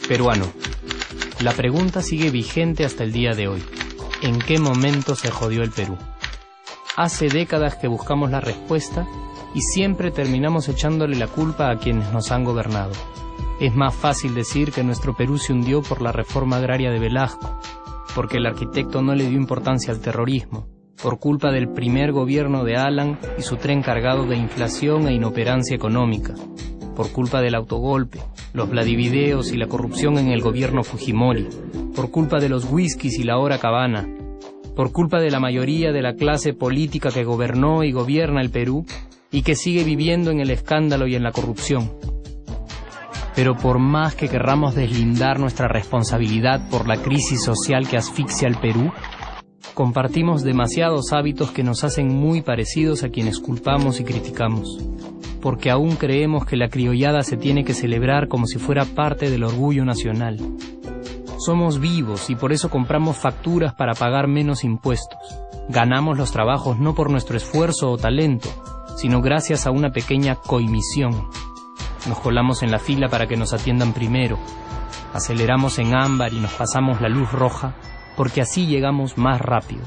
Peruano. La pregunta sigue vigente hasta el día de hoy. ¿En qué momento se jodió el Perú? Hace décadas que buscamos la respuesta y siempre terminamos echándole la culpa a quienes nos han gobernado. Es más fácil decir que nuestro Perú se hundió por la reforma agraria de Velasco, porque el arquitecto no le dio importancia al terrorismo, por culpa del primer gobierno de Alan y su tren cargado de inflación e inoperancia económica, por culpa del autogolpe, los vladivideos y la corrupción en el gobierno Fujimori, por culpa de los whiskies y la hora cabana, por culpa de la mayoría de la clase política que gobernó y gobierna el Perú y que sigue viviendo en el escándalo y en la corrupción. Pero por más que querramos deslindar nuestra responsabilidad por la crisis social que asfixia al Perú, compartimos demasiados hábitos que nos hacen muy parecidos a quienes culpamos y criticamos, porque aún creemos que la criollada se tiene que celebrar como si fuera parte del orgullo nacional. Somos vivos y por eso compramos facturas para pagar menos impuestos. Ganamos los trabajos no por nuestro esfuerzo o talento, sino gracias a una pequeña coimisión. Nos colamos en la fila para que nos atiendan primero. Aceleramos en ámbar y nos pasamos la luz roja, porque así llegamos más rápido.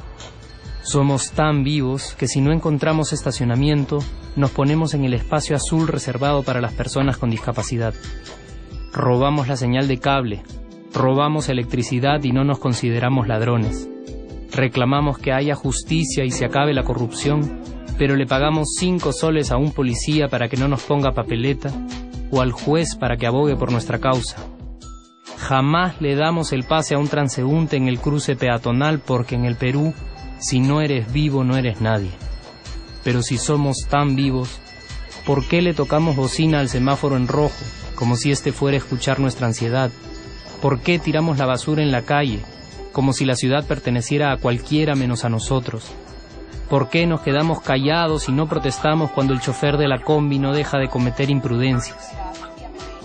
Somos tan vivos que si no encontramos estacionamiento, nos ponemos en el espacio azul reservado para las personas con discapacidad. Robamos la señal de cable, robamos electricidad y no nos consideramos ladrones. Reclamamos que haya justicia y se acabe la corrupción, pero le pagamos 5 soles a un policía para que no nos ponga papeleta o al juez para que abogue por nuestra causa. Jamás le damos el pase a un transeúnte en el cruce peatonal porque en el Perú, si no eres vivo, no eres nadie. Pero si somos tan vivos, ¿por qué le tocamos bocina al semáforo en rojo, como si este fuera a escuchar nuestra ansiedad? ¿Por qué tiramos la basura en la calle, como si la ciudad perteneciera a cualquiera menos a nosotros? ¿Por qué nos quedamos callados y no protestamos cuando el chofer de la combi no deja de cometer imprudencias?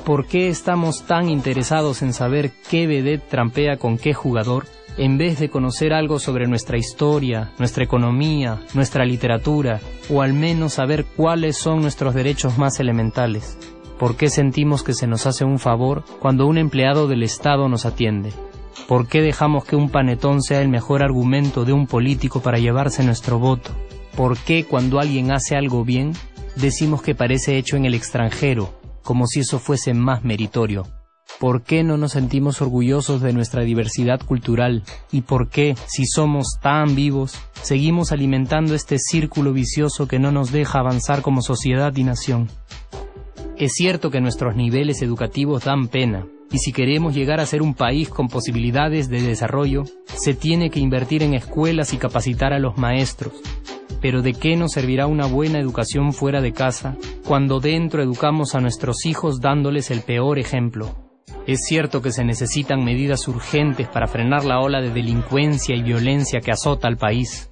¿Por qué estamos tan interesados en saber qué vedette trampea con qué jugador, en vez de conocer algo sobre nuestra historia, nuestra economía, nuestra literatura, o al menos saber cuáles son nuestros derechos más elementales? ¿Por qué sentimos que se nos hace un favor cuando un empleado del Estado nos atiende? ¿Por qué dejamos que un panetón sea el mejor argumento de un político para llevarse nuestro voto? ¿Por qué cuando alguien hace algo bien, decimos que parece hecho en el extranjero, como si eso fuese más meritorio? ¿Por qué no nos sentimos orgullosos de nuestra diversidad cultural? ¿Y por qué, si somos tan vivos, seguimos alimentando este círculo vicioso que no nos deja avanzar como sociedad y nación? Es cierto que nuestros niveles educativos dan pena, y si queremos llegar a ser un país con posibilidades de desarrollo, se tiene que invertir en escuelas y capacitar a los maestros. Pero ¿de qué nos servirá una buena educación fuera de casa, cuando dentro educamos a nuestros hijos dándoles el peor ejemplo? Es cierto que se necesitan medidas urgentes para frenar la ola de delincuencia y violencia que azota al país.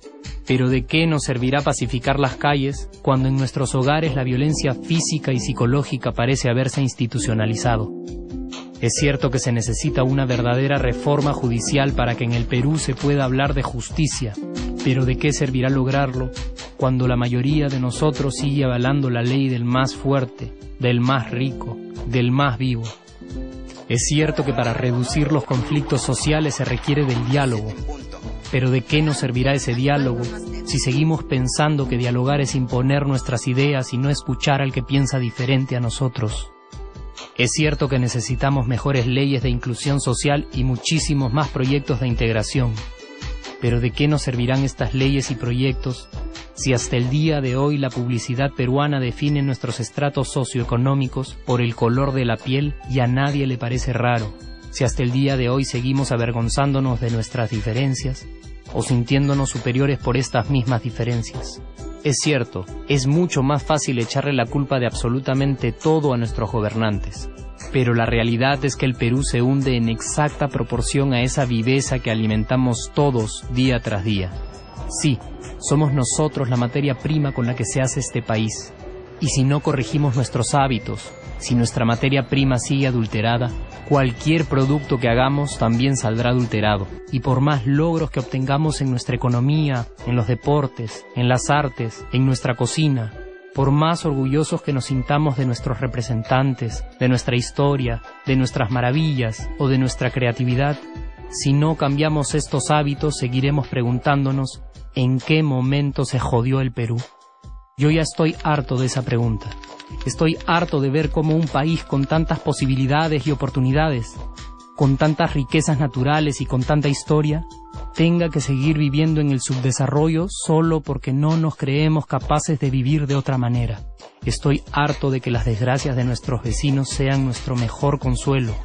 Pero ¿de qué nos servirá pacificar las calles cuando en nuestros hogares la violencia física y psicológica parece haberse institucionalizado? Es cierto que se necesita una verdadera reforma judicial para que en el Perú se pueda hablar de justicia, pero ¿de qué servirá lograrlo cuando la mayoría de nosotros sigue avalando la ley del más fuerte, del más rico, del más vivo? Es cierto que para reducir los conflictos sociales se requiere del diálogo, pero ¿de qué nos servirá ese diálogo si seguimos pensando que dialogar es imponer nuestras ideas y no escuchar al que piensa diferente a nosotros? Es cierto que necesitamos mejores leyes de inclusión social y muchísimos más proyectos de integración, pero ¿de qué nos servirán estas leyes y proyectos si hasta el día de hoy la publicidad peruana define nuestros estratos socioeconómicos por el color de la piel y a nadie le parece raro? Si hasta el día de hoy seguimos avergonzándonos de nuestras diferencias o sintiéndonos superiores por estas mismas diferencias. Es cierto, es mucho más fácil echarle la culpa de absolutamente todo a nuestros gobernantes, pero la realidad es que el Perú se hunde en exacta proporción a esa viveza que alimentamos todos día tras día. Sí, somos nosotros la materia prima con la que se hace este país, y si no corregimos nuestros hábitos, Si nuestra materia prima sigue adulterada, cualquier producto que hagamos también saldrá adulterado. Y por más logros que obtengamos en nuestra economía, en los deportes, en las artes, en nuestra cocina, por más orgullosos que nos sintamos de nuestros representantes, de nuestra historia, de nuestras maravillas o de nuestra creatividad, si no cambiamos estos hábitos, seguiremos preguntándonos ¿en qué momento se jodió el Perú? Yo ya estoy harto de esa pregunta. Estoy harto de ver cómo un país con tantas posibilidades y oportunidades, con tantas riquezas naturales y con tanta historia, tenga que seguir viviendo en el subdesarrollo solo porque no nos creemos capaces de vivir de otra manera. Estoy harto de que las desgracias de nuestros vecinos sean nuestro mejor consuelo.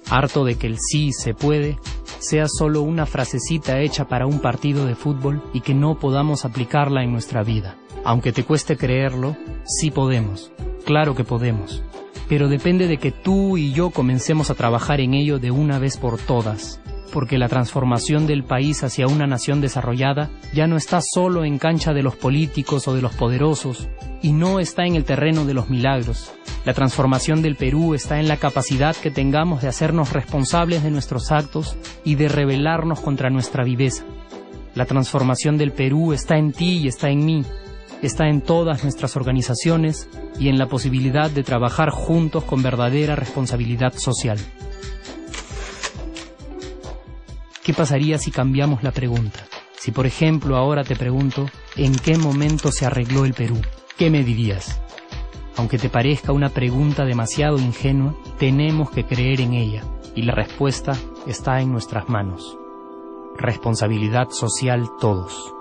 Harto de que el sí se puede sea solo una frasecita hecha para un partido de fútbol y que no podamos aplicarla en nuestra vida. Aunque te cueste creerlo, sí podemos. Claro que podemos. Pero depende de que tú y yo comencemos a trabajar en ello de una vez por todas. Porque la transformación del país hacia una nación desarrollada ya no está solo en cancha de los políticos o de los poderosos, y no está en el terreno de los milagros. La transformación del Perú está en la capacidad que tengamos de hacernos responsables de nuestros actos y de rebelarnos contra nuestra viveza. La transformación del Perú está en ti y está en mí. Está en todas nuestras organizaciones y en la posibilidad de trabajar juntos con verdadera responsabilidad social. ¿Qué pasaría si cambiamos la pregunta? Si, por ejemplo, ahora te pregunto, ¿en qué momento se arregló el Perú? ¿Qué me dirías? Aunque te parezca una pregunta demasiado ingenua, tenemos que creer en ella, y la respuesta está en nuestras manos. Responsabilidad social todos.